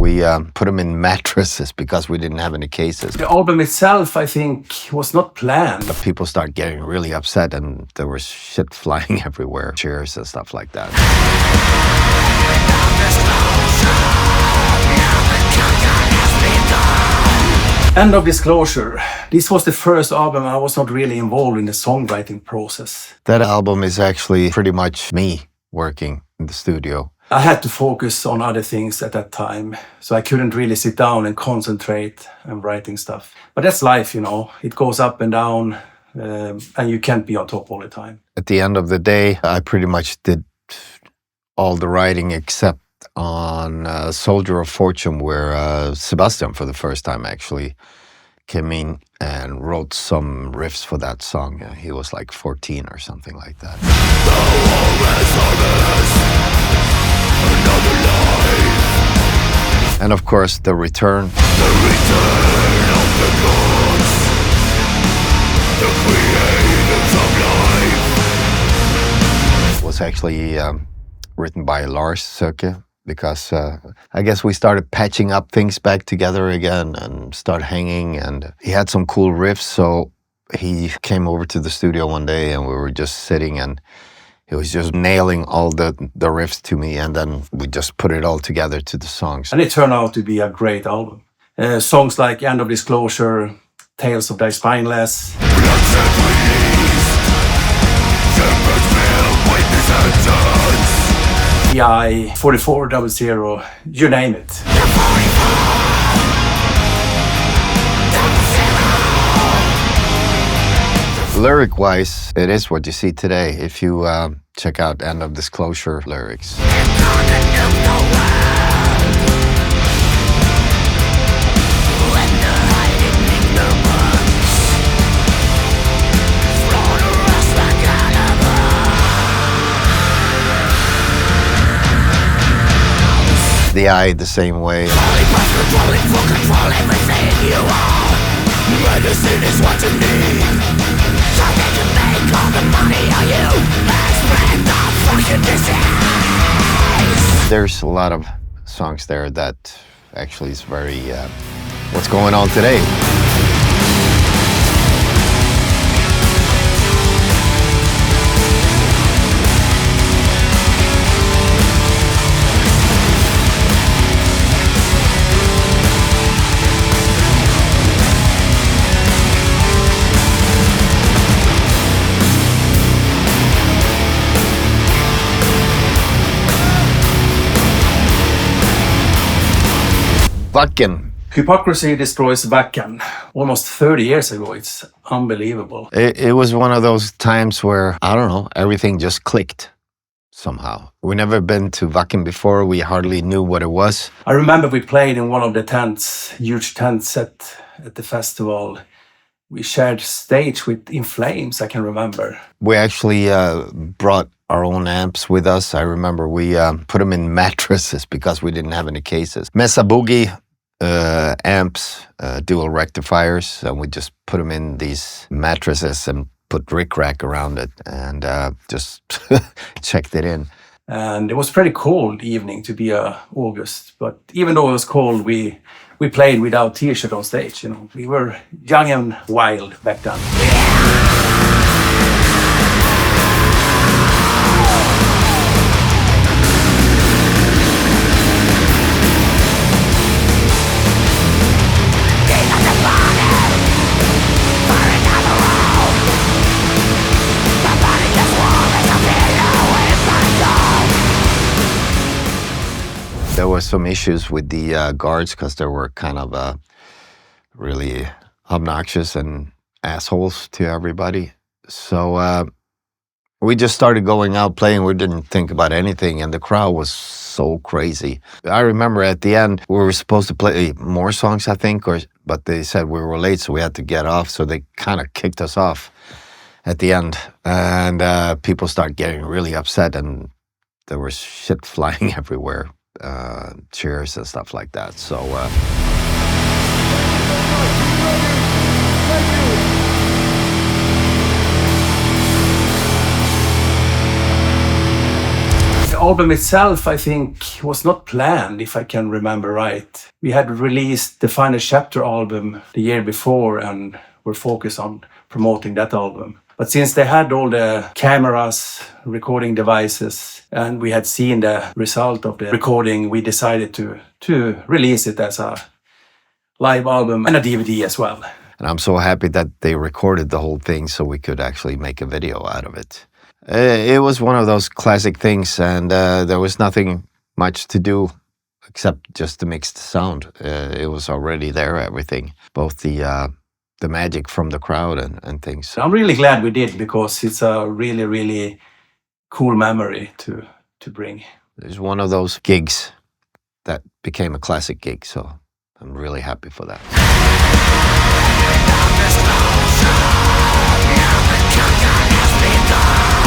we put them in mattresses because we didn't have any cases. The album itself, I think, was not planned. But people start getting really upset and there was shit flying everywhere, chairs and stuff like that. End of Disclosure. This was the first album I was not really involved in the songwriting process. That album is actually pretty much me working in the studio. I had to focus on other things at that time, so I couldn't really sit down and concentrate on writing stuff. But that's life, you know. It goes up and down, and you can't be on top all the time. At the end of the day, I pretty much did all the writing except on Soldier of Fortune, where Sebastian, for the first time, actually came in and wrote some riffs for that song. He was like 14 or something like that. And of course, The Return. The return of the gods, the creators of life, was actually written by Lars Søke, because I guess we started patching up things back together again and start hanging, and he had some cool riffs, so he came over to the studio one day and we were just sitting and he was just nailing all the riffs to me, and then we just put it all together to the songs. And it turned out to be a great album. Songs like End of Disclosure, Tales of the Spineless. EI, 4400, you name it. Lyric-wise, it is what you see today if you check out End of Disclosure lyrics. The Eye the same way. Medicine is what you need. Something to make all the money on you. Spread the fucking disease. There's a lot of songs there that actually is very what's going on today. Wacken. Hypocrisy destroys Wacken. Almost 30 years ago. It's unbelievable. It was one of those times where, I don't know, everything just clicked somehow. We never been to Wacken before. We hardly knew what it was. I remember we played in one of the tents, huge tent set at the festival. We shared stage with In Flames, I can remember. We actually brought our own amps with us. I remember we put them in mattresses because we didn't have any cases. Mesa Boogie amps, dual rectifiers, and we just put them in these mattresses and put rickrack around it and just checked it in. And it was pretty cold evening to be August, but even though it was cold, we played without t-shirt on stage. You know, we were young and wild back then. There were some issues with the guards because they were kind of really obnoxious and assholes to everybody. So we just started going out playing. We didn't think about anything, and the crowd was so crazy. I remember at the end we were supposed to play more songs, I think, but they said we were late, so we had to get off. So they kind of kicked us off at the end, and people started getting really upset, and there was shit flying everywhere. Chairs and stuff like that. So the album itself, I think, was not planned, if I can remember right. We had released the Final Chapter album the year before and were focused on promoting that album. But since they had all the cameras, recording devices, and we had seen the result of the recording, we decided to release it as a live album and a DVD as well. And I'm so happy that they recorded the whole thing so we could actually make a video out of it. It was one of those classic things, and there was nothing much to do except just to mix the sound. It was already there, everything, both the magic from the crowd and things. I'm really glad we did, because it's a really, really cool memory to bring. It's one of those gigs that became a classic gig, so I'm really happy for that. Disclosure, yeah, the countdown has begun.